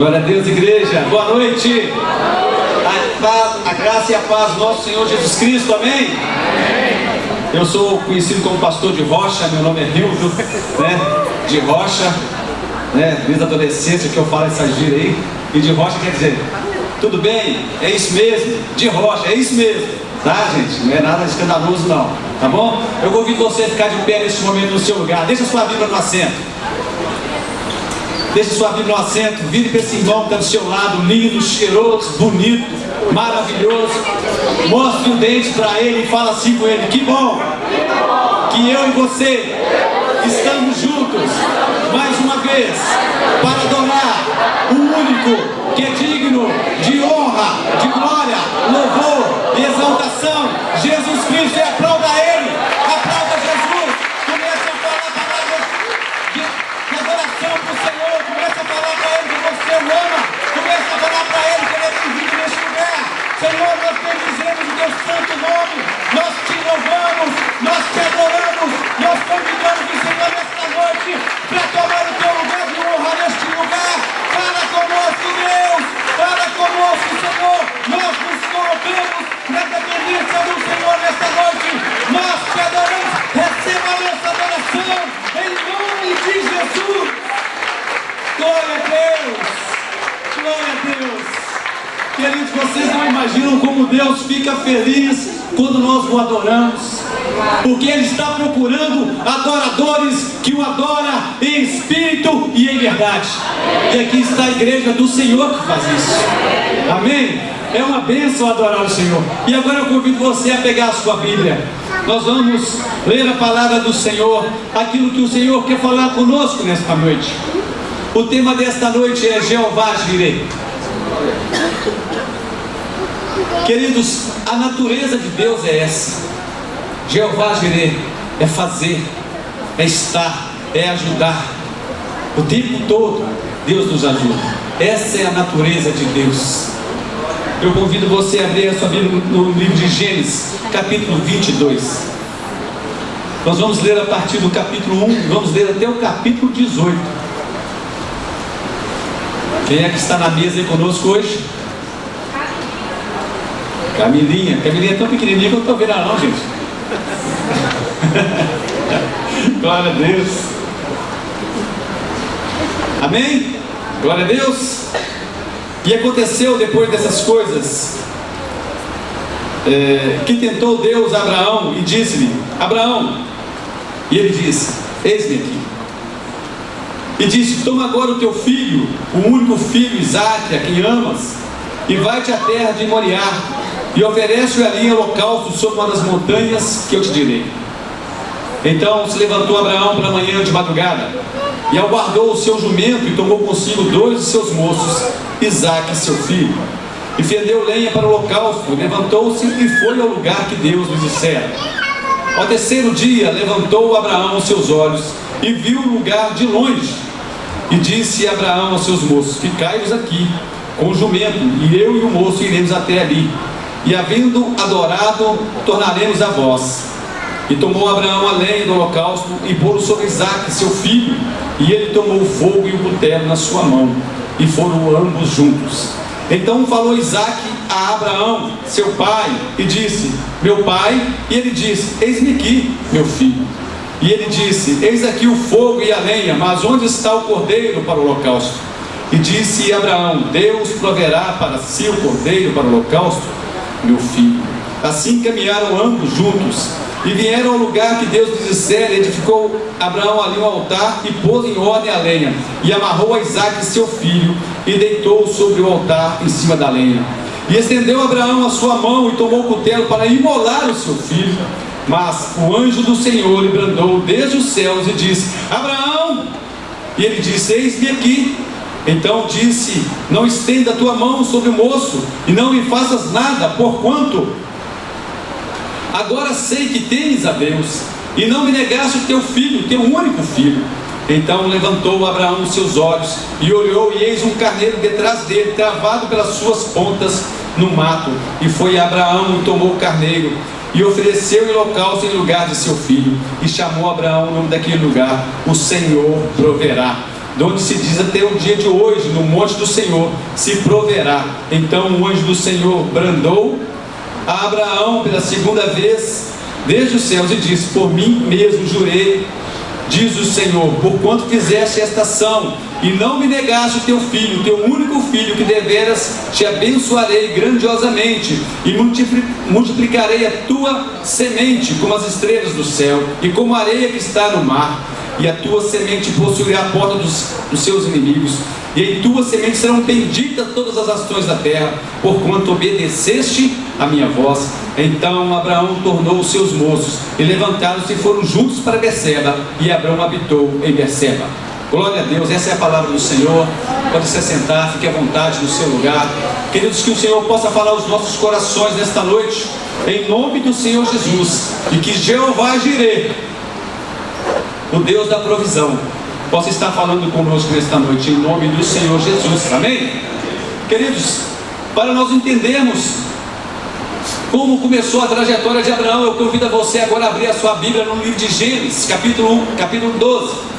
Glória a Deus, igreja. Boa noite. A graça e a paz do nosso Senhor Jesus Cristo. Amém? Eu sou conhecido como pastor de Rocha. Meu nome é Rildo, de Rocha, desde a adolescência que eu falo essa gíria aí. E de Rocha quer dizer, tudo bem? É isso mesmo. De Rocha, é isso mesmo. Tá, gente? Não é nada escandaloso não. Tá bom? Eu convido você a ficar de pé neste momento no seu lugar. Deixa a sua Bíblia no assento. Deixe sua Bíblia no assento, vire para esse irmão que está do seu lado, lindo, cheiroso, bonito, maravilhoso. Mostre o dente para ele e fala assim com ele: que bom que eu e você estamos juntos mais uma vez para adorar o único que é digno de honra, de glória, louvor e exaltação. Jesus Cristo, e aplauda ele, aplauda Jesus. Comece a falar palavras de adoração para o Senhor. Comece a falar para ele que você o ama. Comece a falar para ele que ele é bem-vindo neste lugar. Senhor, nós bendizemos o teu santo nome. Nós te louvamos, nós te adoramos. Nós convidamos o Senhor nesta noite para tomar o teu lugar de honra neste lugar. Fala conosco, Deus. Fala conosco, Senhor. Nós nos colocamos na dependência do Senhor nesta noite. Nós te adoramos. Receba a nossa adoração em nome de Jesus. Glória a Deus. Glória a Deus. Queridos, vocês não imaginam como Deus fica feliz quando nós o adoramos, porque Ele está procurando adoradores que o adoram em espírito e em verdade. E aqui está a igreja do Senhor que faz isso. Amém? É uma bênção adorar o Senhor. E agora eu convido você a pegar a sua Bíblia. Nós vamos ler a palavra do Senhor, aquilo que o Senhor quer falar conosco nesta noite. O tema desta noite é Jeová Jireh. Queridos, a natureza de Deus é essa. Jeová Jireh é fazer, é estar, é ajudar. O tempo todo Deus nos ajuda. Essa é a natureza de Deus. Eu convido você a abrir a sua Bíblia no livro de Gênesis, capítulo 22. Nós vamos ler a partir do capítulo 1, vamos ler até o capítulo 18. Quem é que está na mesa aí conosco hoje? Camilinha. Camilinha é tão pequenininha que eu não estou vendo ela não, gente. Glória a Deus. Amém? Glória a Deus. E aconteceu depois dessas coisas, que tentou Deus a Abraão e disse-lhe: Abraão. E ele disse: eis-me aqui. E disse: toma agora o teu filho, o único filho, Isaque, a quem amas, e vai-te à terra de Moriá, e oferece-o ali em holocausto sobre uma das montanhas que eu te direi. Então se levantou Abraão pela manhã de madrugada, e aguardou o seu jumento, e tomou consigo 2 de seus moços, Isaque, seu filho, e fendeu lenha para o holocausto, levantou-se e foi ao lugar que Deus lhe dissera. Ao terceiro dia levantou Abraão os seus olhos, e viu o lugar de longe, e disse Abraão aos seus moços: ficai-vos aqui com o jumento, e eu e o moço iremos até ali, e havendo adorado, tornaremos a vós. E tomou Abraão a lenha do holocausto, e pô-lo sobre Isaque, seu filho, e ele tomou o fogo e o cutelo na sua mão, e foram ambos juntos. Então falou Isaque a Abraão, seu pai, e disse: meu pai. E ele disse: eis-me aqui, meu filho. E ele disse: eis aqui o fogo e a lenha, mas onde está o cordeiro para o holocausto? E disse Abraão: Deus proverá para si o cordeiro para o holocausto, meu filho. Assim caminharam ambos juntos, e vieram ao lugar que Deus lhes dissera. Edificou Abraão ali um altar, e pôs em ordem a lenha, e amarrou a Isaque seu filho, e deitou-o sobre o altar em cima da lenha. E estendeu Abraão a sua mão, e tomou o cutelo para imolar o seu filho. Mas o anjo do Senhor lhe brandou desde os céus e disse: Abraão! E ele disse: eis-me aqui. Então disse: não estenda a tua mão sobre o moço, e não me faças nada, porquanto agora sei que tens a Deus, e não me negaste o teu filho, teu único filho. Então levantou Abraão os seus olhos, e olhou, e eis um carneiro detrás dele, travado pelas suas pontas no mato. E foi Abraão e tomou o carneiro, e ofereceu em holocausto em lugar de seu filho, e chamou Abraão o nome daquele lugar: o Senhor proverá. de onde se diz até o dia de hoje, no monte do Senhor, se proverá. Então o anjo do Senhor brandou a Abraão pela segunda vez desde os céus e disse: por mim mesmo jurei, diz o Senhor, porquanto fizeste esta ação e não me negaste o teu filho, o teu único filho, que deveras te abençoarei grandiosamente e multiplicarei a tua semente como as estrelas do céu e como a areia que está no mar, e a tua semente possuirá a porta dos seus inimigos, e em tua semente serão benditas todas as nações da terra, porquanto obedeceste a minha voz. Então Abraão tornou os seus moços e levantaram-se e foram juntos para Berseba, e Abraão habitou em Berseba. Glória a Deus, essa é a palavra do Senhor. Pode se assentar, fique à vontade no seu lugar. Queridos, que o Senhor possa falar aos nossos corações nesta noite, em nome do Senhor Jesus, e que Jeová Jireh, o Deus da provisão, possa estar falando conosco nesta noite, em nome do Senhor Jesus. Amém? Queridos, para nós entendermos como começou a trajetória de Abraão, eu convido a você agora a abrir a sua Bíblia no livro de Gênesis, capítulo 1, capítulo 12.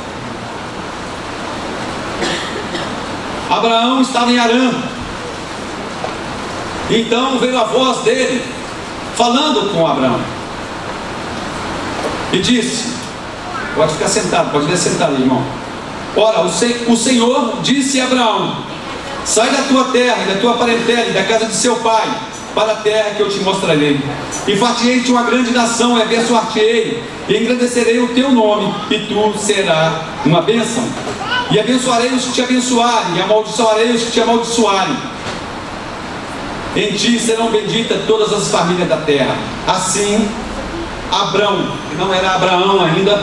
Abraão estava em Harã. Então veio a voz dele falando com Abraão e disse: pode ficar sentado, pode vir sentado, irmão. Ora, o Senhor disse a Abraão: sai da tua terra e da tua parentela e da casa de seu pai, para a terra que eu te mostrarei, e fartei-te uma grande nação, e abençoar-te-ei, e engrandecerei o teu nome, e tu serás uma bênção. E abençoarei os que te abençoarem, e amaldiçoarei os que te amaldiçoarem. Em ti serão benditas todas as famílias da terra. Assim, Abrão, que não era Abraão ainda,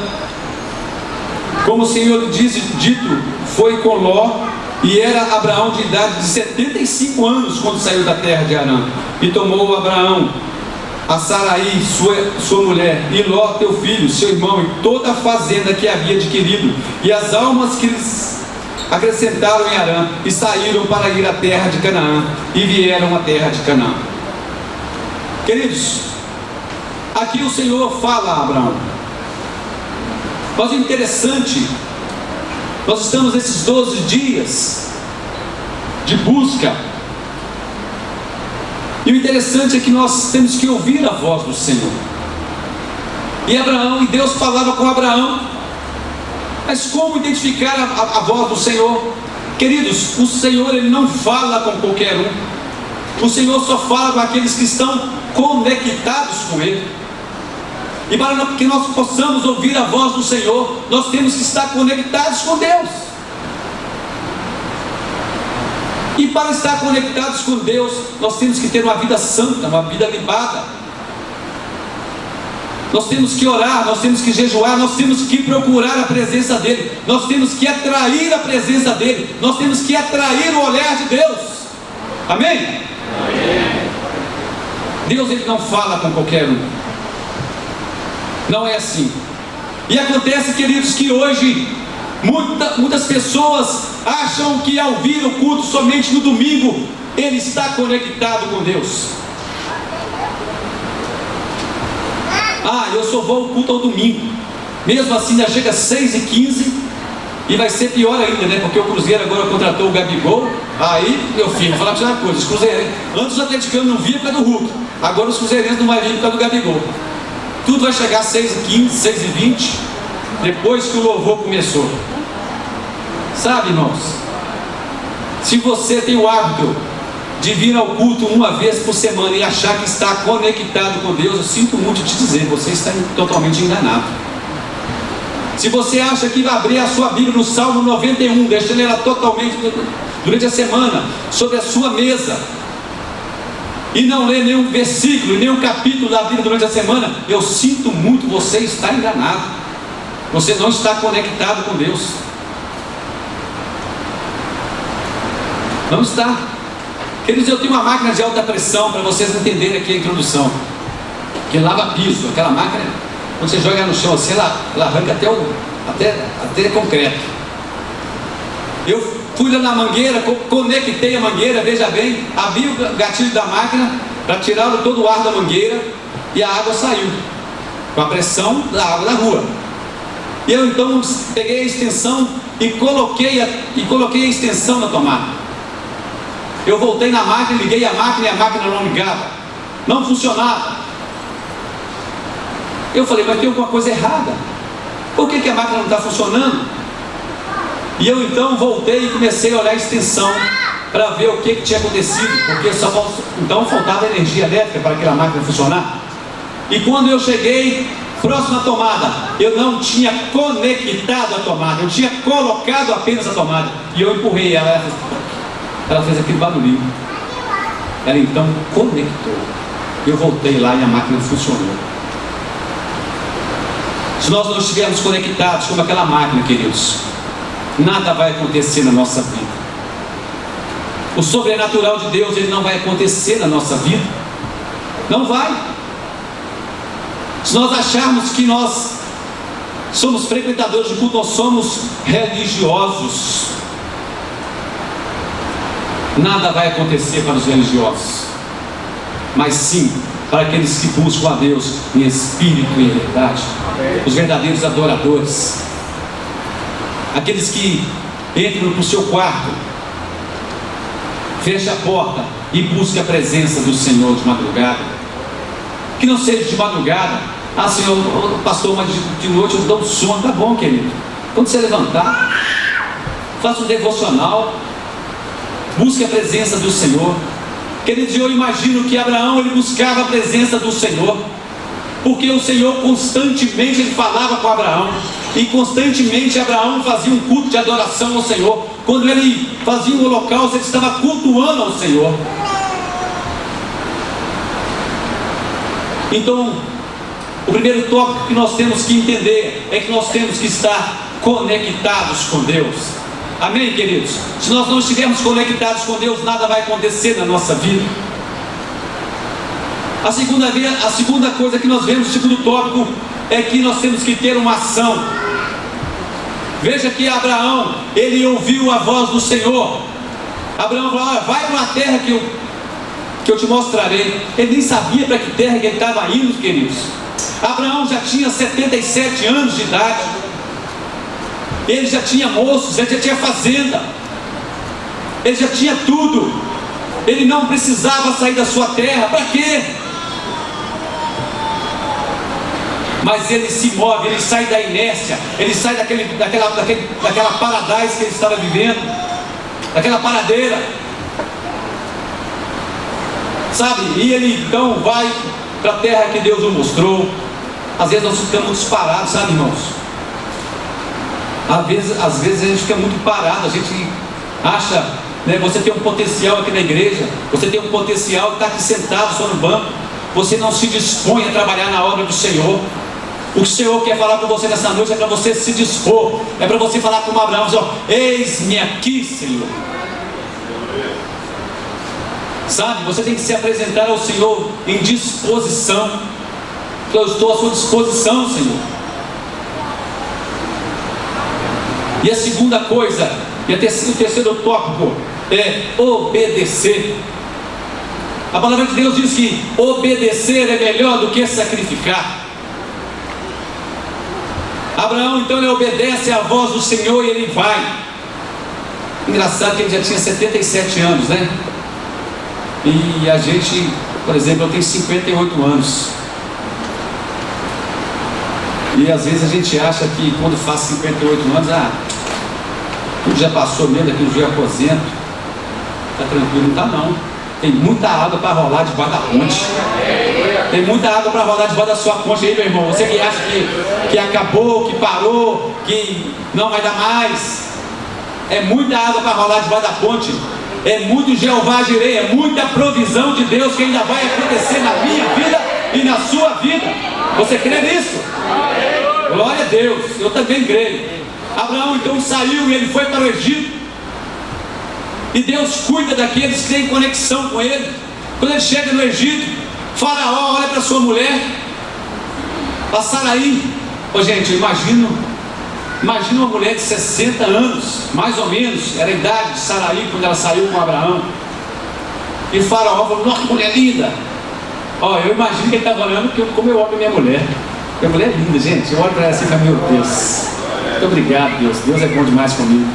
como o Senhor dito, foi com Ló, e era Abraão de idade de 75 anos quando saiu da terra de Harã. E tomou Abraão a Saraí, sua mulher, e Ló, teu filho, seu irmão, e toda a fazenda que havia adquirido, e as almas que eles acrescentaram em Harã, e saíram para ir à terra de Canaã, e vieram à terra de Canaã. Queridos, aqui o Senhor fala a Abraão. Mas o interessante, nós estamos nesses 12 dias de busca, e o interessante é que nós temos que ouvir a voz do Senhor. E Deus falava com Abraão. Mas como identificar a voz do Senhor? Queridos, o Senhor, Ele não fala com qualquer um. O Senhor só fala com aqueles que estão conectados com Ele. E para que nós possamos ouvir a voz do Senhor, nós temos que estar conectados com Deus. E para estar conectados com Deus, nós temos que ter uma vida santa, uma vida limpada. Nós temos que orar, nós temos que jejuar, nós temos que procurar a presença dEle, nós temos que atrair a presença dEle, nós temos que atrair o olhar de Deus. Amém? Amém. Deus, Ele não fala com qualquer um. Não é assim. E acontece, queridos, que hoje muitas pessoas acham que ao vir o culto somente no domingo, ele está conectado com Deus. Eu só vou ao culto ao domingo. Mesmo assim já chega às 6h15, e vai ser pior ainda, né? Porque o Cruzeiro agora contratou o Gabigol. Aí, meu filho, vou falar para você uma coisa: os cruzeirenses, antes os atleticanos não vinham por causa do Hulk, agora os cruzeirenses não vão vir por causa do Gabigol. Tudo vai chegar às 6h15, 6h20, depois que o louvor começou. Sabe, irmãos, se você tem o hábito de vir ao culto uma vez por semana e achar que está conectado com Deus, eu sinto muito te dizer, você está totalmente enganado. Se você acha que vai abrir a sua Bíblia no Salmo 91, deixando ela totalmente durante a semana sobre a sua mesa, e não ler nenhum versículo, nenhum capítulo da Bíblia durante a semana, eu sinto muito, você está enganado. Você não está conectado com Deus. Não está. Queridos, eu tenho uma máquina de alta pressão, para vocês entenderem aqui a introdução, que lava piso. Aquela máquina, quando você joga no chão assim, ela arranca até concreto. Eu fui lá na mangueira, conectei a mangueira, veja bem, abri o gatilho da máquina para tirar todo o ar da mangueira, e a água saiu com a pressão da água da rua. E eu então peguei a extensão e coloquei a extensão na tomada. Eu voltei na máquina, liguei a máquina e a máquina não ligava, não funcionava. Eu falei, mas tem alguma coisa errada. Por que a máquina não está funcionando? E eu então voltei e comecei a olhar a extensão para ver o que tinha acontecido, porque então faltava energia elétrica para aquela máquina funcionar. E quando eu cheguei próximo à tomada, eu não tinha conectado a tomada, eu tinha colocado apenas a tomada, e eu empurrei ela, ela fez aquele barulhinho. Ela então conectou. Eu voltei lá e a máquina funcionou. Se nós não estivermos conectados como aquela máquina, queridos, nada vai acontecer na nossa vida. O sobrenatural de Deus, ele não vai acontecer na nossa vida. Não vai. Se nós acharmos que nós somos frequentadores de culto, nós somos religiosos. Nada vai acontecer para os religiosos, mas sim para aqueles que buscam a Deus em espírito e em verdade. Os verdadeiros adoradores, aqueles que entram para o seu quarto, fecha a porta e busca a presença do Senhor de madrugada. Que não seja de madrugada. Ah, Senhor, pastor, mas de noite eu dou sono. Tá bom, querido. Quando você levantar, faça um devocional, busque a presença do Senhor. Queridos, eu imagino que Abraão, ele buscava a presença do Senhor, porque o Senhor constantemente ele falava com Abraão, e constantemente Abraão fazia um culto de adoração ao Senhor. Quando ele fazia um holocausto, ele estava cultuando ao Senhor. Então, o primeiro tópico que nós temos que entender é que nós temos que estar conectados com Deus. Amém, queridos? Se nós não estivermos conectados com Deus, nada vai acontecer na nossa vida. A segunda coisa que nós vemos, o segundo tópico, é que nós temos que ter uma ação. Veja que Abraão, ele ouviu a voz do Senhor. Abraão falou, vai para uma terra que eu te mostrarei. Ele nem sabia para que terra que ele estava indo, queridos. Abraão já tinha 77 anos de idade. Ele já tinha moços, ele já tinha fazenda, ele já tinha tudo. Ele não precisava sair da sua terra. Para quê? Mas ele se move, ele sai da inércia, ele sai daquela paradise que ele estava vivendo, daquela paradeira, sabe? E ele então vai para a terra que Deus nos mostrou. Às vezes nós ficamos parados, sabe, irmãos? Às vezes a gente fica muito parado, a gente acha, né, você tem um potencial aqui na igreja, você tem um potencial, está aqui sentado só no banco, você não se dispõe a trabalhar na obra do Senhor. O que o Senhor quer falar com você nessa noite é para você se dispor, é para você falar como Abraão, dizer, eis-me aqui, Senhor. Sabe, você tem que se apresentar ao Senhor em disposição. Eu estou à sua disposição, Senhor. E a segunda coisa, e o terceiro tópico é obedecer. A palavra de Deus diz que obedecer é melhor do que sacrificar. Abraão então ele obedece à voz do Senhor e ele vai. Engraçado que ele já tinha 77 anos, né? E a gente, por exemplo, eu tenho 58 anos. E às vezes a gente acha que quando faz 58 anos, tudo já passou mesmo, daqui um dia eu aposento, está tranquilo. Não está não. Tem muita água para rolar debaixo da ponte. Tem muita água para rolar debaixo da sua ponte aí, meu irmão. Você que acha que acabou, que parou, que não vai dar mais. É muita água para rolar debaixo da ponte. É muito Jeová Jireh, é muita provisão de Deus que ainda vai acontecer na minha vida e na sua vida. Você crê nisso? Glória a Deus, eu também creio. Abraão então saiu e ele foi para o Egito. E Deus cuida daqueles que têm conexão com ele. Quando ele chega no Egito, Faraó olha para sua mulher, a Saraí. Gente, eu imagino uma mulher de 60 anos, mais ou menos, era a idade de Saraí quando ela saiu com Abraão. E Faraó falou, nossa, que mulher linda. Eu imagino que ele estava olhando como eu olho minha mulher. Minha mulher é linda, gente. Eu olho para ela assim e falo, meu Deus, Muito obrigado, Deus. Deus é bom demais comigo.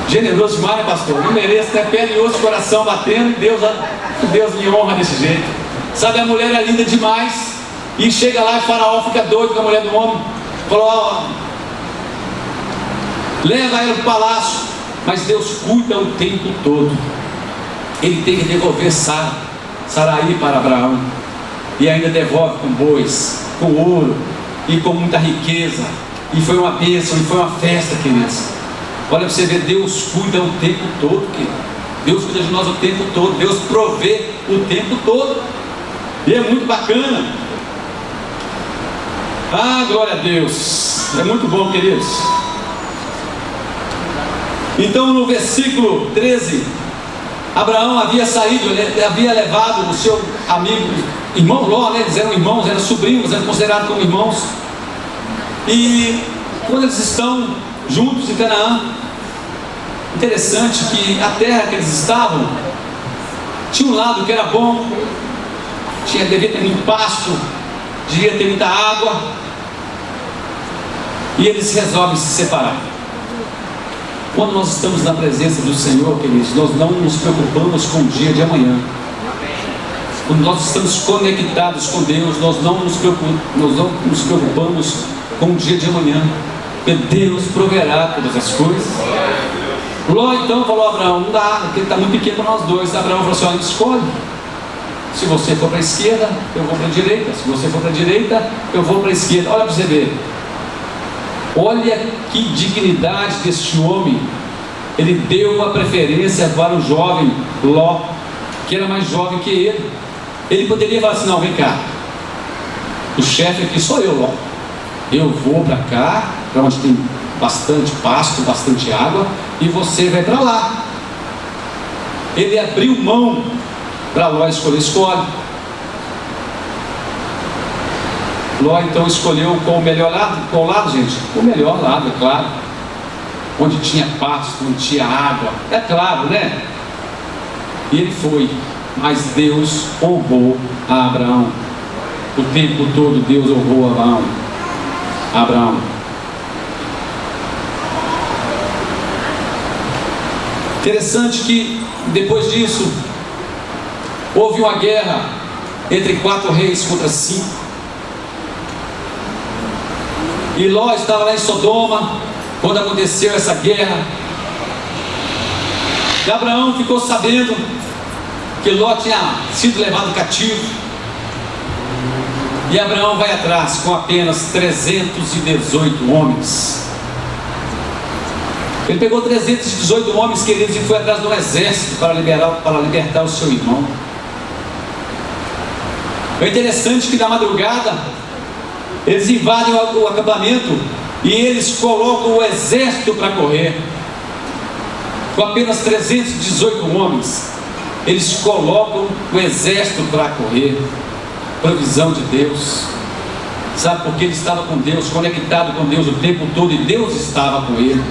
Generoso demais, né, pastor? Não mereço, né? Pele e osso, coração batendo, e Deus me honra desse jeito. Sabe, a mulher é linda demais, e chega lá e o Faraó fica doido com a mulher do homem. Falou, ó, leva ela para o palácio. Mas Deus cuida o tempo todo. Ele tem que devolver Saraí para Abraão, e ainda devolve com bois, com ouro e com muita riqueza. E foi uma bênção, e foi uma festa, queridos. Olha para você ver, Deus cuida o tempo todo, querido. Deus cuida de nós o tempo todo. Deus provê o tempo todo. E é muito bacana. Ah, glória a Deus. É muito bom, queridos. Então, no versículo 13, Abraão havia saído, ele havia levado o seu amigo, irmão Ló, né? Eles eram irmãos, eram sobrinhos, eram considerados como irmãos. E quando eles estão juntos em Canaã, interessante que a terra que eles estavam tinha um lado que era bom, devia ter muito pasto, devia ter muita água, e eles resolvem se separar. Quando nós estamos na presença do Senhor, queridos, nós não nos preocupamos com o dia de amanhã. Quando nós estamos conectados com Deus, nós não nos preocupamos com o dia de amanhã, porque Deus proverá todas as coisas. Ló então falou a Abraão, não dá, porque ele está muito pequeno para nós dois. Abraão falou assim, olha, escolhe. Se você for para a esquerda, eu vou para a direita. Se você for para a direita, eu vou para a esquerda. Olha para você ver. Olha que dignidade deste homem. Ele deu a preferência para o jovem Ló, que era mais jovem que ele. Ele poderia falar assim, não, vem cá, o chefe aqui sou eu, Ló. Eu vou para cá, para onde tem bastante pasto, bastante água, e você vai para lá. Ele abriu mão para Ló escolher. Escolhe. Ló então escolheu com o melhor lado. Qual lado, gente? O melhor lado, é claro. Onde tinha pasto, onde tinha água, é claro, né? E ele foi, mas Deus honrou a Abraão. O tempo todo Deus honrou a Abraão. Interessante que depois disso houve uma guerra entre 4 reis contra 5. E Ló estava lá em Sodoma quando aconteceu essa guerra. E Abraão ficou sabendo que Ló tinha sido levado cativo. E Abraão vai atrás com apenas 318 homens. Ele pegou 318 homens, queridos, e foi atrás de um exército para libertar o seu irmão. É interessante que na madrugada eles invadem o acampamento e eles colocam o exército para correr. Com apenas 318 homens, eles colocam o exército para correr. Provisão de Deus. Sabe, porque ele estava com Deus, conectado com Deus o tempo todo, e Deus estava com ele.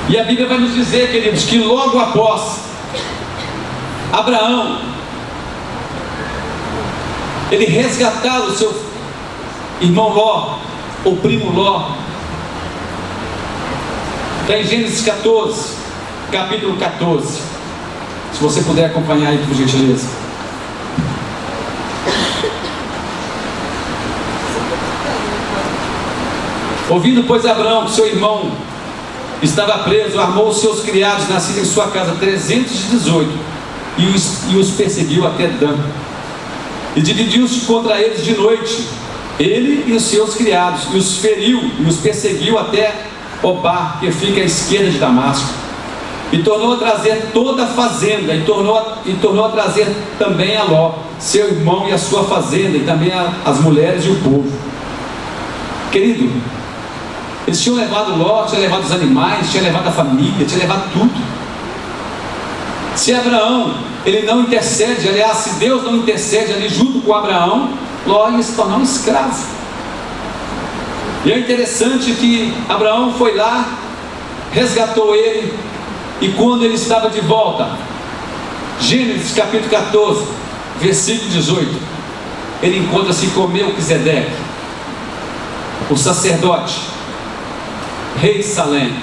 E a Bíblia vai nos dizer, queridos, que logo após Abraão ele resgatar o seu irmão Ló, o primo Ló, está em Gênesis 14, capítulo 14. Se você puder acompanhar aí, por gentileza. Ouvindo, pois, Abraão que seu irmão estava preso, armou os seus criados, nascidos em sua casa 318, e os perseguiu até Dan. E dividiu-se contra eles de noite, ele e os seus criados, e os feriu e os perseguiu até Obá, que fica à esquerda de Damasco. E tornou a trazer toda a fazenda, e tornou a trazer também a Ló, seu irmão, e a sua fazenda, e também as mulheres e o povo. Querido, eles tinham levado Ló, tinham levado os animais, tinham levado a família, tinham levado tudo. Se Abraão, ele não intercede, aliás, se Deus não intercede ali junto com Abraão, Ló ia se tornar um escravo. E é interessante que Abraão foi lá, resgatou ele, e quando ele estava de volta, Gênesis capítulo 14, versículo 18, ele encontra-se com Melquisedeque. o sacerdote, rei Salém.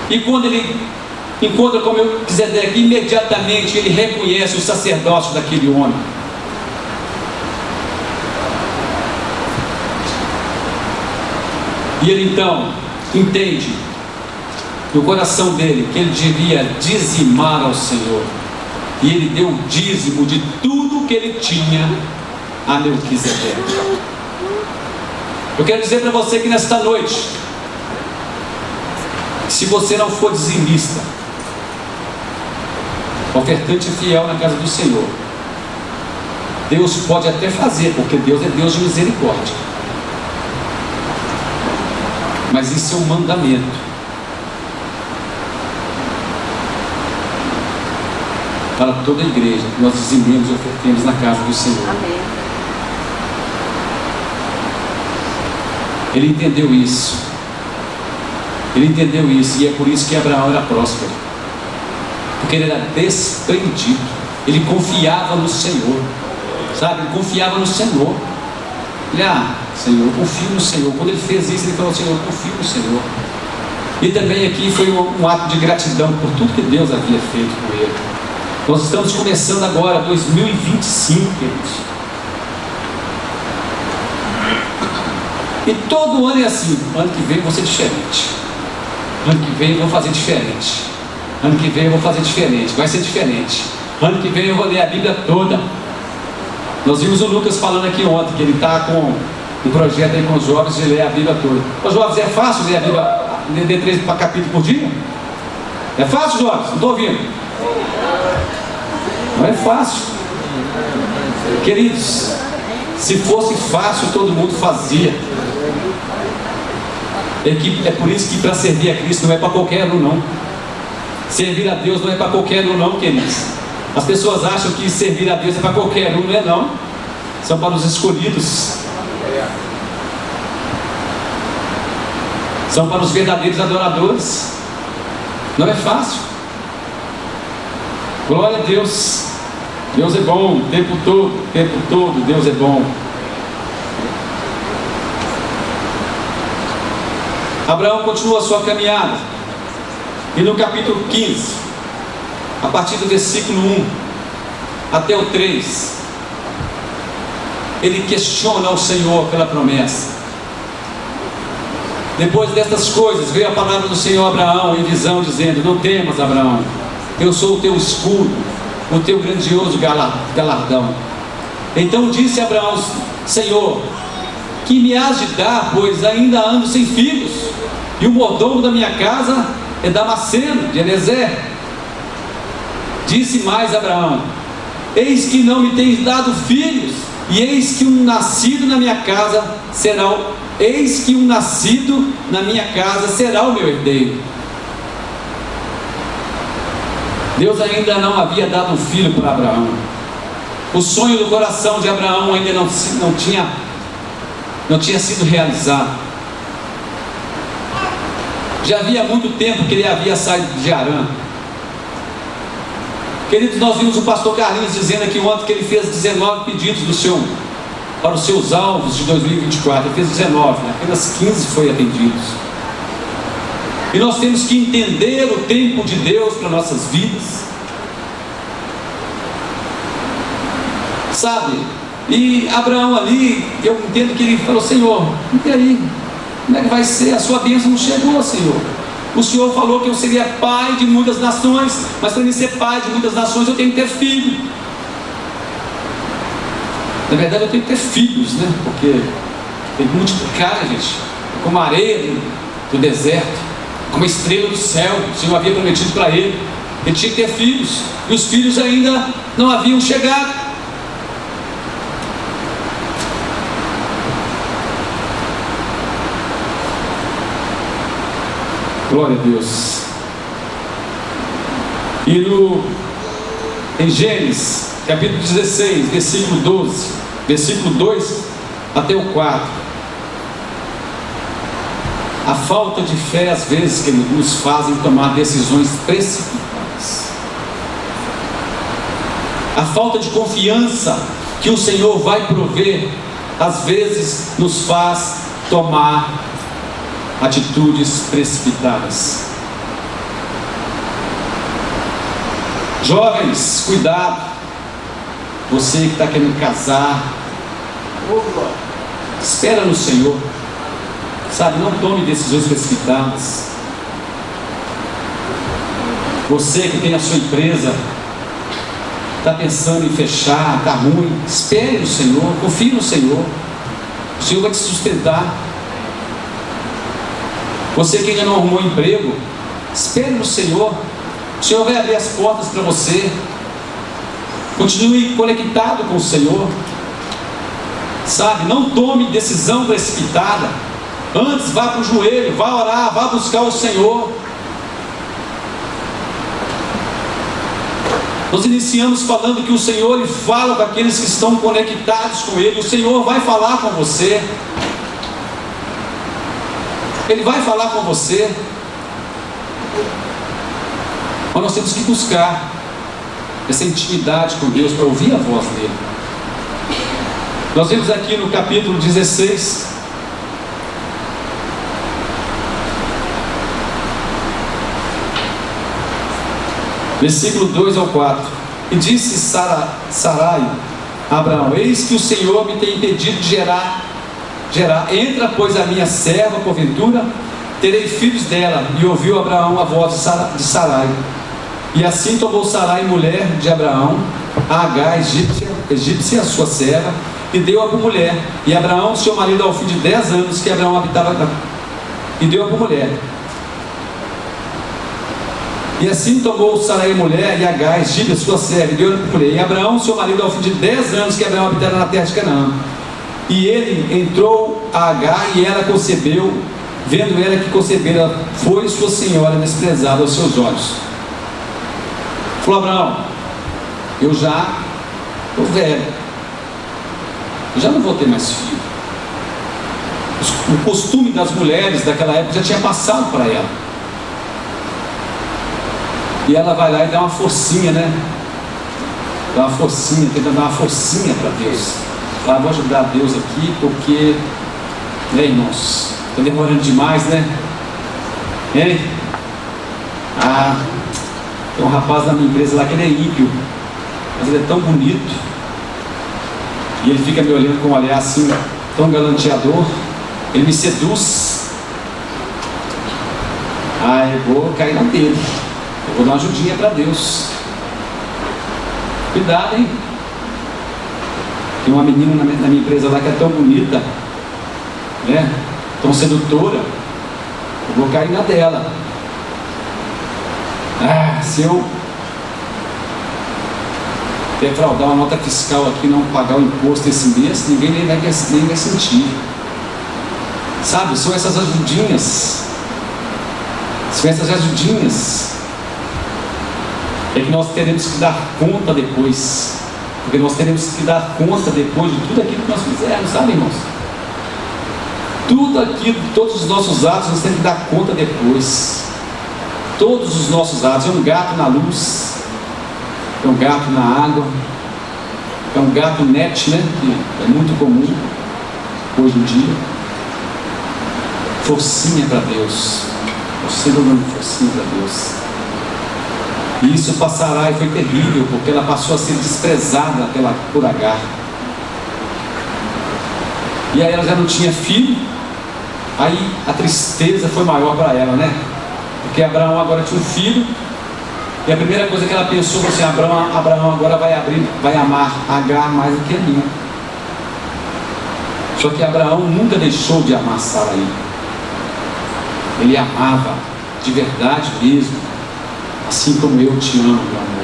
E quando ele encontra com Melquisedeque, imediatamente ele reconhece o sacerdócio daquele homem. E ele então entende no coração dele que ele devia dizimar ao Senhor. E ele deu o dízimo de tudo que ele tinha a Melquisedeque. Eu quero dizer para você que nesta noite, se você não for dizimista, ofertante fiel na casa do Senhor, Deus pode até fazer, porque Deus é Deus de misericórdia, mas isso é um mandamento para toda a igreja, que nós dizimemos e ofertemos na casa do Senhor. Amém. Ele entendeu isso. Ele entendeu isso, e é por isso que Abraão era próspero, porque ele era desprendido, ele confiava no Senhor, sabe? Ele confiava no Senhor. Ele, Senhor, eu confio no Senhor. Quando ele fez isso, ele falou: Senhor, eu confio no Senhor. E também aqui foi um ato de gratidão por tudo que Deus havia feito com ele. Nós estamos começando agora 2025, queridos. E todo ano é assim: ano que vem eu vou ser diferente, ano que vem eu vou fazer diferente, ano que vem eu vou fazer diferente, vai ser diferente, ano que vem eu vou ler a Bíblia toda. Nós vimos o Lucas falando aqui ontem que ele está com um projeto aí com os jovens de ler a Bíblia toda. Os jovens, é fácil ler a Bíblia, ler 3 capítulos por dia? É fácil, jovens? Não estou ouvindo. Não é fácil. Queridos, se fosse fácil, todo mundo fazia. É por isso que para servir a Cristo não é para qualquer um, não. Servir a Deus não é para qualquer um, não, queridos. As pessoas acham que servir a Deus é para qualquer um, não é, não. São para os escolhidos. São para os verdadeiros adoradores. Não é fácil. Glória a Deus. Deus é bom o tempo todo Deus é bom. Abraão continua a sua caminhada, e no capítulo 15, a partir do versículo 1 até o 3, ele questiona ao Senhor pela promessa. Depois destas coisas, veio a palavra do Senhor a Abraão em visão, dizendo: não temas, Abraão, eu sou o teu escudo, o teu grandioso galardão. Então disse Abraão: Senhor, que me has de dar, pois ainda ando sem filhos, e o mordomo da minha casa é Damasceno, de Eliezer. Disse mais Abraão: eis que não me tens dado filhos, e eis que um nascido na minha casa será o meu herdeiro. Deus ainda não havia dado um filho para Abraão. O sonho do coração de Abraão ainda não tinha sido realizado. Já havia muito tempo que ele havia saído de Harã. Queridos, nós vimos o pastor Carlinhos dizendo aqui ontem que ele fez 19 pedidos do Senhor para os seus alvos de 2024. Ele fez 19, apenas 15 foram atendidos. E nós temos que entender o tempo de Deus para nossas vidas, sabe? E Abraão ali, eu entendo que ele falou: Senhor, e aí? Como é que vai ser? A sua bênção não chegou, Senhor. O Senhor falou que eu seria pai de muitas nações, mas para mim ser pai de muitas nações eu tenho que ter filho. Na verdade eu tenho que ter filhos, né? Porque tem que multiplicar, gente. Como a areia do deserto, como a estrela do céu. O Senhor havia prometido para ele. Ele tinha que ter filhos, e os filhos ainda não haviam chegado. Glória a Deus. E em Gênesis, capítulo 16, versículo 12, versículo 2 até o 4. A falta de fé, às vezes, que nos fazem tomar decisões precipitadas. A falta de confiança que o Senhor vai prover às vezes nos faz tomar atitudes precipitadas. Jovens, cuidado. Você que está querendo casar, espera no Senhor, sabe? Não tome decisões precipitadas. Você que tem a sua empresa, está pensando em fechar, está ruim, espere no Senhor, confie no Senhor. O Senhor vai te sustentar. Você que ainda não arrumou emprego, espere no Senhor. O Senhor vai abrir as portas para você. Continue conectado com o Senhor. Sabe, não tome decisão precipitada. Antes, vá para o joelho, vá orar, vá buscar o Senhor. Nós iniciamos falando que o Senhor, Ele fala com aqueles que estão conectados com Ele. O Senhor vai falar com você. Ele vai falar com você. Mas nós temos que buscar essa intimidade com Deus para ouvir a voz dEle. Nós vemos aqui no capítulo 16, versículo 2 ao 4. E disse Sarai a Abraão: eis que o Senhor me tem impedido de gerar. Entra, pois, a minha serva, porventura terei filhos dela. E ouviu Abraão a voz de Sarai. E assim tomou Sarai, mulher de Abraão, a Agar, egípcia, sua serva, e deu-a por mulher. E Abraão, seu marido, ao fim de 10 anos que Abraão habitava, e deu-a por mulher. E assim tomou Sarai, mulher, e Agar, egípcia, sua serva, e deu-a por mulher. E Abraão, seu marido, ao fim de 10 anos que Abraão habitava na terra de Canaã. E ele entrou a Agar, e ela concebeu. Vendo ela que concebera, foi sua senhora desprezada aos seus olhos. Falou: Abraão, eu já estou velho, eu já não vou ter mais filho. O costume das mulheres daquela época já tinha passado para ela. E ela vai lá e dá uma forcinha, né? Dá uma forcinha, tenta dar uma forcinha para Deus. Fala: vou ajudar Deus aqui, porque, né, irmãos, está demorando demais, né? Hein? Tem um rapaz na minha empresa lá que ele é ímpio, mas ele é tão bonito, e ele fica me olhando com um olhar assim, tão galanteador. Ele me seduz. Eu vou cair na dele, eu vou dar uma ajudinha para Deus. Cuidado, hein? Tem uma menina na minha empresa lá que é tão bonita, né? Tão sedutora. Eu vou cair na dela. Se eu defraudar uma nota fiscal aqui, não pagar o imposto esse mês, ninguém nem vai sentir. Sabe, são essas ajudinhas. São essas ajudinhas. É que nós teremos que dar conta depois. Porque nós teremos que dar conta depois de tudo aquilo que nós fizermos, sabe, irmãos? Tudo aquilo, todos os nossos atos, nós temos que dar conta depois. Todos os nossos atos. É um gato na luz, é um gato na água, é um gato net, né? Que é muito comum hoje em dia. Forcinha para Deus. Você não dando forcinha para Deus. E isso passará, e foi terrível, porque ela passou a ser desprezada por Agar. E aí ela já não tinha filho. Aí a tristeza foi maior para ela, né? Porque Abraão agora tinha um filho, e a primeira coisa que ela pensou foi assim: Abraão agora vai amar Agar mais do que a mim. Só que Abraão nunca deixou de amar Sarai. Ele amava de verdade mesmo, assim como eu te amo, meu amor.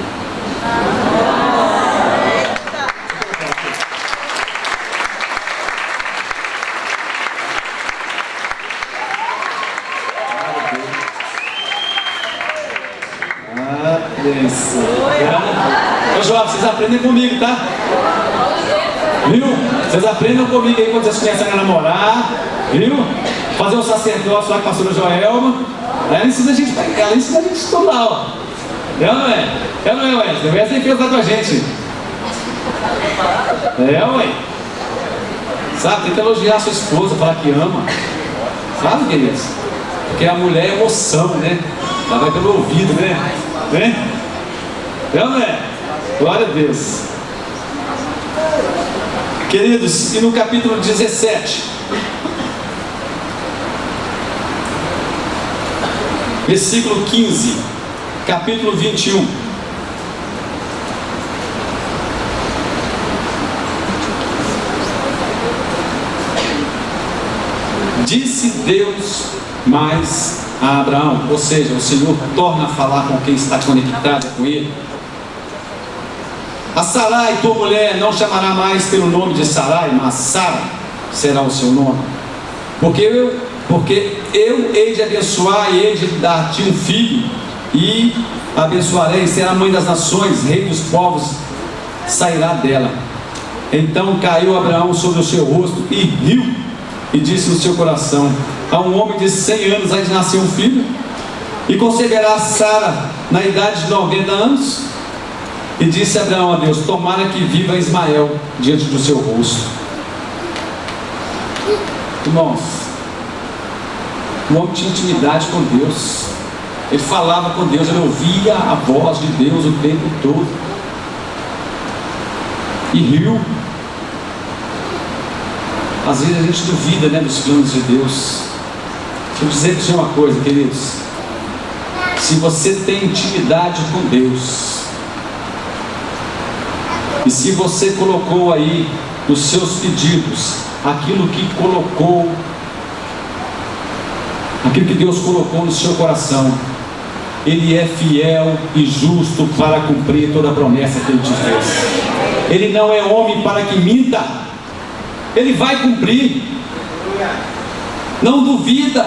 Ô jovens, vocês aprendem comigo, tá? Viu? Vocês aprendam comigo aí quando vocês começarem a namorar, viu? Fazer um sacerdócio lá com a pastora Joelma. Ela ensina a gente a estudar, ó. É ou não é? É ou não é, Wesley? O Wesley fez lá com a gente. É, ué. Sabe, tem que elogiar a sua esposa, falar que ama. Sabe, queridos? Porque a mulher é emoção, né? Ela vai pelo ouvido, né? Não é? Glória a Deus. Queridos, e no capítulo 17, versículo 15, capítulo 21. Disse Deus mais a Abraão, ou seja, o Senhor torna a falar com quem está conectado com Ele. A Sarai, tua mulher, não chamará mais pelo nome de Sarai, mas Sara será o seu nome. Porque eu hei de abençoar e hei de dar-te um filho, e abençoarei, será mãe das nações, rei dos povos sairá dela. Então caiu Abraão sobre o seu rosto e riu, e disse no seu coração: a um homem de 100 anos há de nascer um filho, e conceberá Sara na idade de 90 anos. E disse Abraão a Deus: tomara que viva Ismael diante do seu rosto. Irmãos, o homem tinha intimidade com Deus, ele falava com Deus, ele ouvia a voz de Deus o tempo todo, e riu. Às vezes a gente duvida, né, dos planos de Deus. Deixa eu dizer para você uma coisa, queridos: se você tem intimidade com Deus, e se você colocou aí nos seus pedidos aquilo que Deus colocou no seu coração, Ele é fiel e justo para cumprir toda a promessa que Ele te fez. Ele não é homem para que minta, Ele vai cumprir. Não duvida,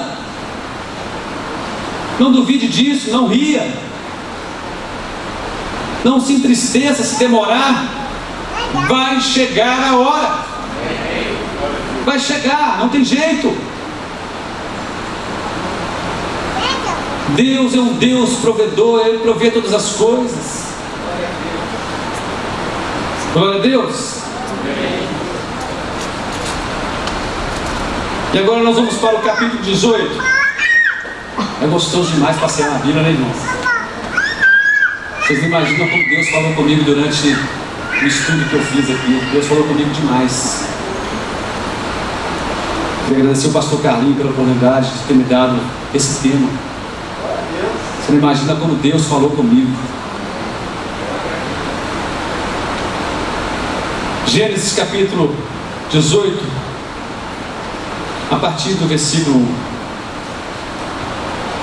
não duvide disso, não ria, não se entristeça se demorar. Vai chegar a hora, vai chegar, não tem jeito. Deus é um Deus provedor, Ele provê todas as coisas. Glória a Deus. E agora nós vamos para o capítulo 18. É gostoso demais passear na Bíblia, né, irmãos? Vocês não imaginam como Deus falou comigo durante o estudo que eu fiz aqui. Deus falou comigo demais. Queria agradecer ao pastor Carlinhos pela oportunidade de ter me dado esse tema. Você não imagina como Deus falou comigo. Gênesis capítulo 18, a partir do versículo 1.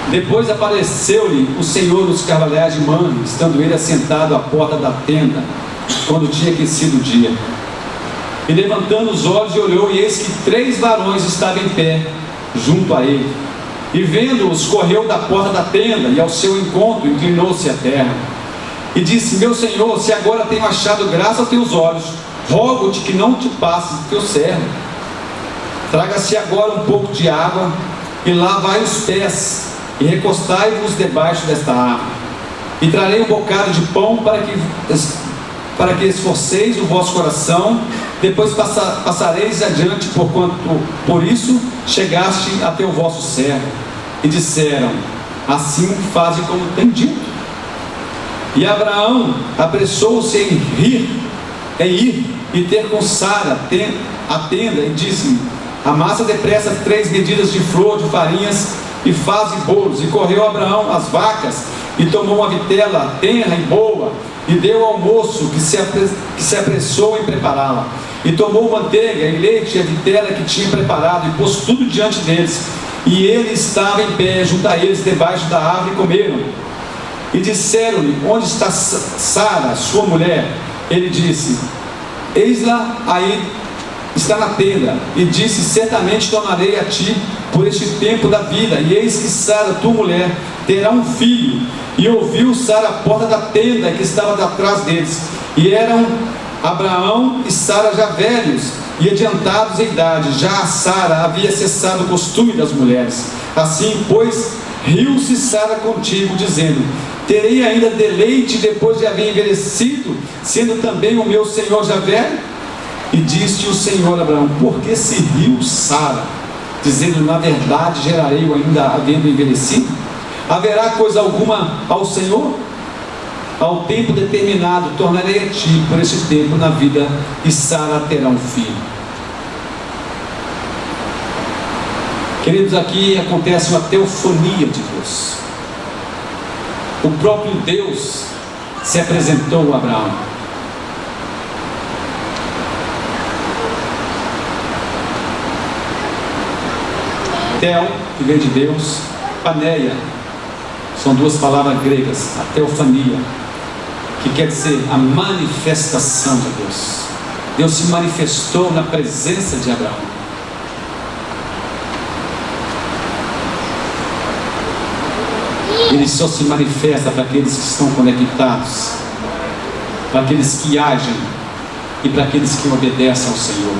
Depois apareceu-lhe o Senhor nos carvalhais de Mamre, estando ele assentado à porta da tenda, quando tinha aquecido o dia. E levantando os olhos, olhou, e eis que 3 varões estavam em pé junto a ele. E vendo-os, correu da porta da tenda, e ao seu encontro inclinou-se à terra. E disse: meu Senhor, se agora tenho achado graça aos teus olhos, rogo-te que não te passes do teu servo. Traga-se agora um pouco de água, e lavai os pés, e recostai-vos debaixo desta árvore. E trarei um bocado de pão para que esforceis o vosso coração, depois passareis adiante, porquanto por isso chegaste até o vosso servo. E disseram: assim faze como tem dito. E Abraão apressou-se em ir e ter com Sara a tenda, e disse: amassa depressa 3 medidas de flor de farinhas e faze bolos. E correu Abraão às vacas, e tomou uma vitela tenra e boa, e deu ao moço que se apressou em prepará-la. E tomou manteiga e leite e a vitela que tinha preparado, e pôs tudo diante deles. E ele estava em pé junto a eles debaixo da árvore, e comeram. E disseram-lhe: onde está Sara, sua mulher? Ele disse: eis-la aí, está na tenda. E disse: certamente tornarei a ti por este tempo da vida, e eis que Sara, tua mulher, terá um filho. E ouviu Sara a porta da tenda que estava atrás deles, e eram Abraão e Sara já velhos e adiantados em idade. Já a Sara havia cessado o costume das mulheres. Assim, pois, riu-se Sara contigo, dizendo: terei ainda deleite depois de haver envelhecido, sendo também o meu senhor já velho? E disse o Senhor a Abraão: por que se riu Sara, dizendo: na verdade gerarei eu ainda havendo envelhecido? Haverá coisa alguma ao Senhor? Ao tempo determinado tornarei a ti por este tempo na vida, e Sara terá um filho. Queridos, aqui acontece uma teofonia de Deus. O próprio Deus se apresentou a Abraão. Tel, que vem de Deus, paneia, são duas palavras gregas, a teofania, que quer dizer a manifestação de Deus. Deus se manifestou na presença de Abraão. Ele só se manifesta para aqueles que estão conectados, para aqueles que agem e para aqueles que obedecem ao Senhor.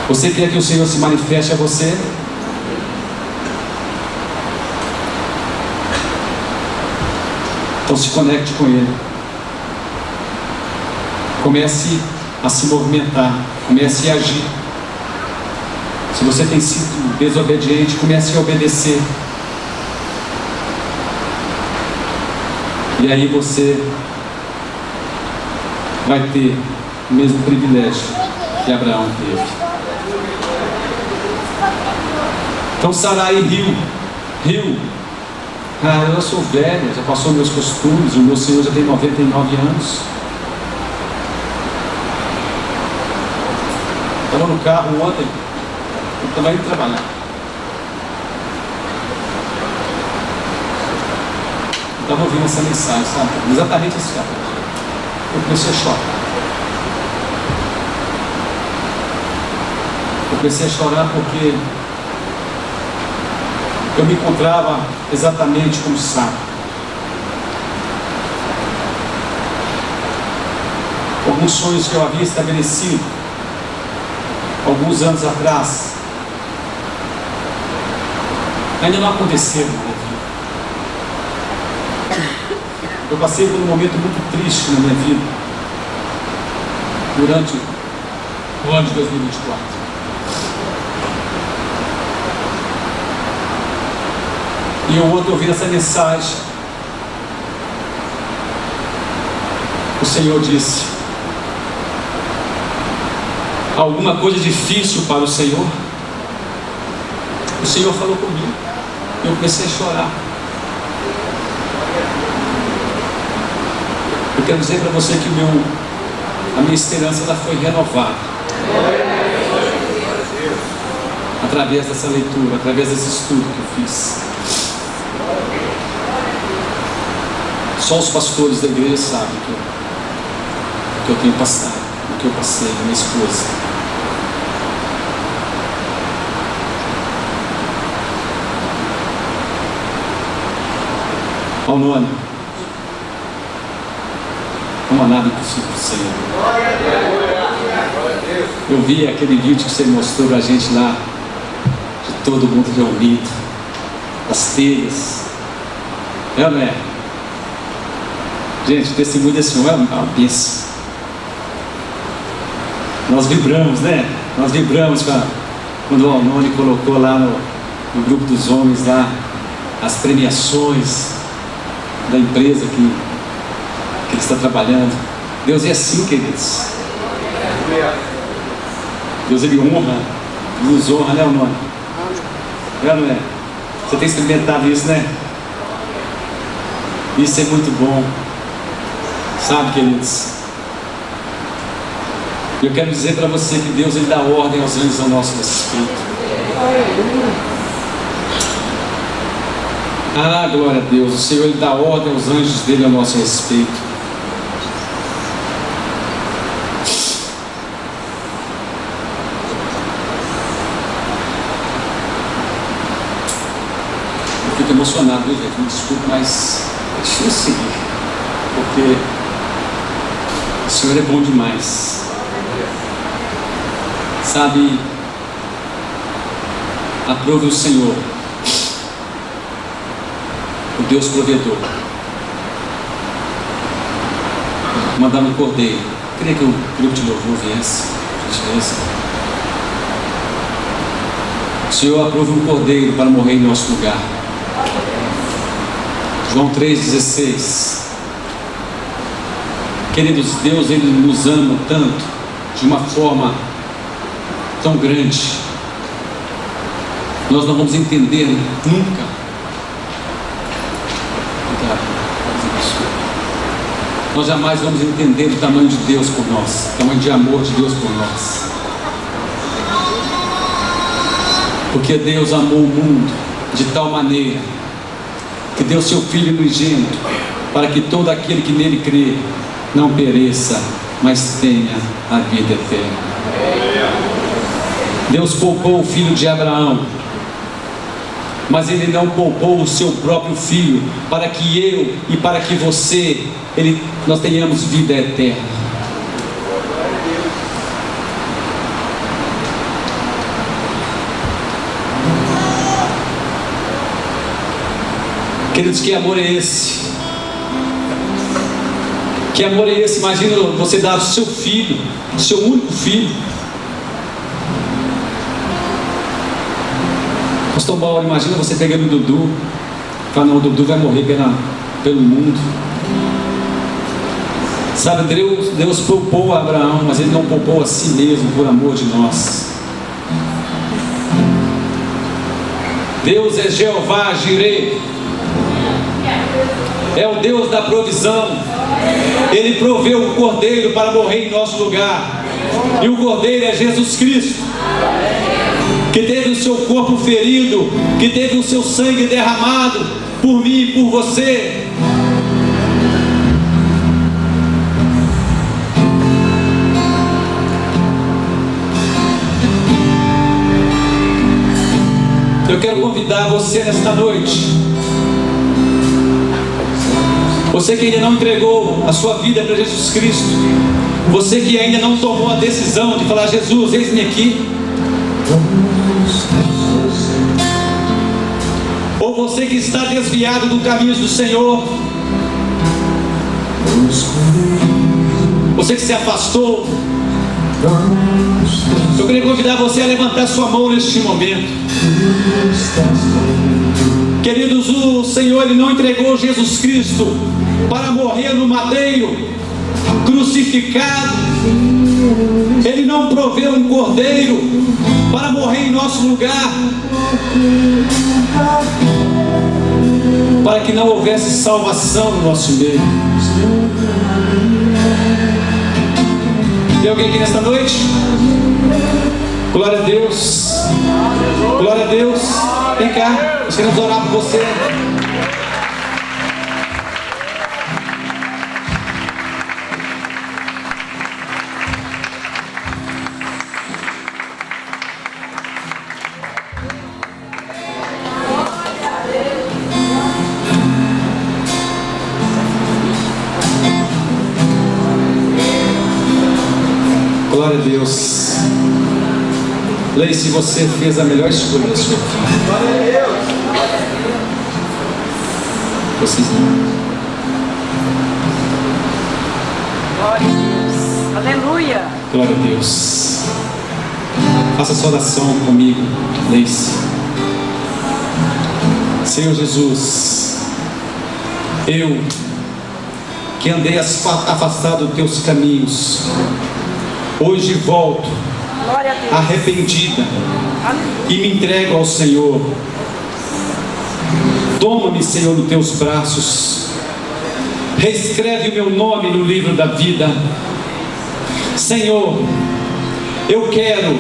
Você quer que o Senhor se manifeste a você? Então se conecte com Ele. Comece a se movimentar, comece a agir. Se você tem sido desobediente, comece a obedecer. E aí você vai ter o mesmo privilégio que Abraão teve. Então Sarai riu. Ah, eu sou velho, já passou meus costumes, o meu Senhor já tem 99 anos. Estava no carro ontem, eu estava indo trabalhar. Eu estava ouvindo essa mensagem, sabe? Exatamente esse cara. Eu comecei a chorar. Eu comecei a chorar porque eu me encontrava exatamente como Sara. Alguns sonhos que eu havia estabelecido alguns anos atrás ainda não aconteceram na minha vida. Eu passei por um momento muito triste na minha vida durante o ano de 2024. E eu ontem ouvi essa mensagem. O Senhor disse: alguma coisa difícil para o Senhor? O Senhor falou comigo. Eu comecei a chorar. Eu quero dizer para você que a minha esperança ela foi renovada através dessa leitura, através desse estudo que eu fiz. Só os pastores da igreja sabem o que eu tenho passado, o que eu passei, a minha esposa. Ao nome, não há nada impossível do Senhor. Eu vi aquele vídeo que você mostrou pra gente lá, de todo mundo reunido, as telhas. É ou não é? Gente, o testemunho desse homem é uma bênção. Nós vibramos, né? Nós vibramos quando o Alnone colocou lá no grupo dos homens lá as premiações da empresa que ele está trabalhando. Deus é assim, queridos. Deus, Ele honra, nos honra, né, Alnone? É ou não é? Você tem experimentado isso, né? Isso é muito bom. Sabe, queridos? Eu quero dizer para você que Deus Ele dá ordem aos anjos ao nosso respeito. Ah, glória a Deus. O Senhor Ele dá ordem aos anjos dele ao nosso respeito. Eu fico emocionado, viu, gente? Me desculpe, mas é difícil seguir, porque o Senhor é bom demais. Sabe, aprove o Senhor, o Deus provedor, mandando um cordeiro Queria que o grupo de louvor viesse, gentileza. O Senhor aprova um cordeiro para morrer em nosso lugar. João 3,16. Queridos, Deus, Ele nos ama tanto, de uma forma tão grande. Nós não vamos entender nunca. Nós jamais vamos entender o tamanho de Deus por nós, o tamanho de amor de Deus por nós. Porque Deus amou o mundo de tal maneira que deu seu Filho unigênito, para que todo aquele que nele crê não pereça, mas tenha a vida eterna. Deus poupou o filho de Abraão, mas Ele não poupou o seu próprio filho, para que eu e para que você, nós tenhamos vida eterna. Queridos, que amor é esse? Que amor é esse? Imagina você dar o seu filho, o seu único filho. Pastor Paulo, imagina você pegando o Dudu, fala, não, o Dudu vai morrer pelo mundo. Sabe, Deus poupou a Abraão, mas Ele não poupou a si mesmo por amor de nós. Deus é Jeová Jireh, é o Deus da provisão. Ele proveu o cordeiro para morrer em nosso lugar, e o cordeiro é Jesus Cristo, que teve o seu corpo ferido, que teve o seu sangue derramado por mim e por você. Eu quero convidar você nesta noite, você que ainda não entregou a sua vida para Jesus Cristo, você que ainda não tomou a decisão de falar, Jesus, eis-me aqui. Ou você que está desviado do caminho do Senhor, você que se afastou, eu queria convidar você a levantar sua mão neste momento. Queridos, o Senhor, Ele não entregou Jesus Cristo para morrer no madeiro, crucificado. Ele não proveu um cordeiro para morrer em nosso lugar, para que não houvesse salvação no nosso meio. Tem alguém aqui nesta noite? Glória a Deus. Glória a Deus. Vem cá, nós queremos orar por você. Glória a Deus. Leia se você fez a melhor escolha da sua vida. Glória a Deus. Vocês não. Glória a Deus. Aleluia. Glória a Deus. Faça essa oração comigo, Leice. Senhor Jesus, eu que andei afastado dos teus caminhos, hoje volto arrependida e me entrego ao Senhor. Toma-me, Senhor, nos teus braços, reescreve o meu nome no livro da vida. Senhor, eu quero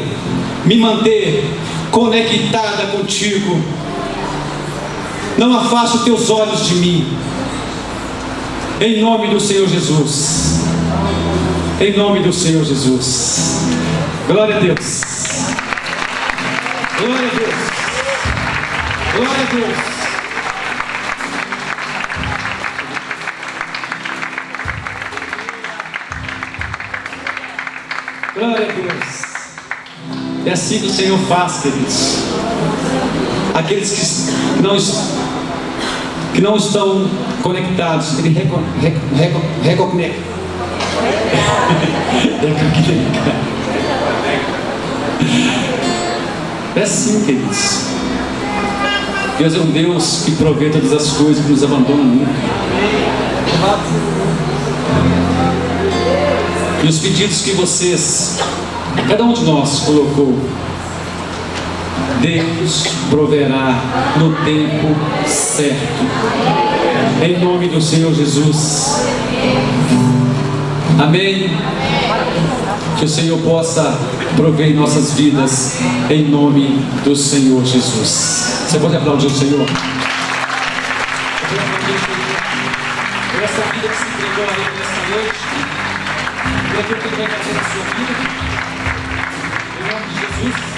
me manter conectada contigo. Não afaste os teus olhos de mim, em nome do Senhor Jesus. Em nome do Senhor Jesus. Glória a Deus. Glória a Deus. Glória a Deus. Glória a Deus. É assim que o Senhor faz, queridos. Aqueles que não estão conectados, Ele reconecta. É assim, queridos. Deus é um Deus que provê todas as coisas, que nos abandona nunca. E os pedidos que vocês, cada um de nós colocou, Deus proverá no tempo certo. Em nome do Senhor Jesus. Amém. Que o Senhor possa prover em nossas vidas, em nome do Senhor Jesus. Você pode aplaudir o Senhor? Por essa vida que se entregou a Ele nessa noite, por aquilo que Ele vai fazer na sua vida, em nome de Jesus.